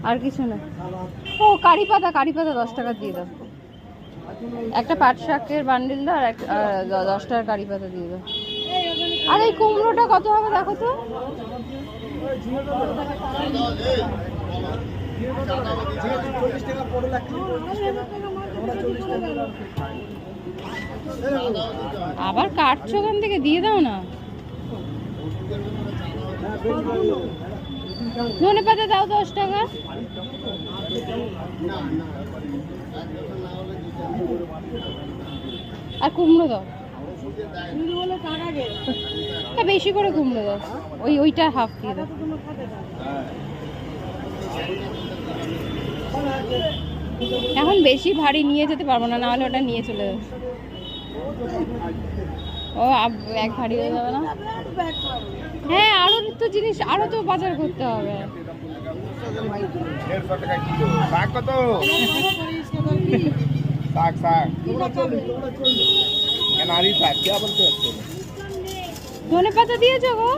আর কিছু না। ও কারি পাতা 10 টাকা দিয়ে দাও। একটা পাট শাকের বান্ডিল দাও আর 10 টাকার কারি পাতা দিয়ে দাও। আর এই কুমড়োটা কত হবে দেখো তো। আবার কাটছো ওখান থেকে, দিয়ে দাও না। ধনে পাতা দাও 10 টাকা। আর কুমড়ো দাও, বেশি করে কুমড়ো দাও। ওইটা হাফ দিয়ে দাও। এখন বেশি ভারী নিয়ে যেতে পারবো না, নাহলে ওটা নিয়ে চলে যাবে। ও ব্যাগ ভারী হয়ে যাবে না? হ্যাঁ, আরো তো জিনিস, আরো তো বাজার করতে হবে। ধনে পাতা দিয়েছো গো?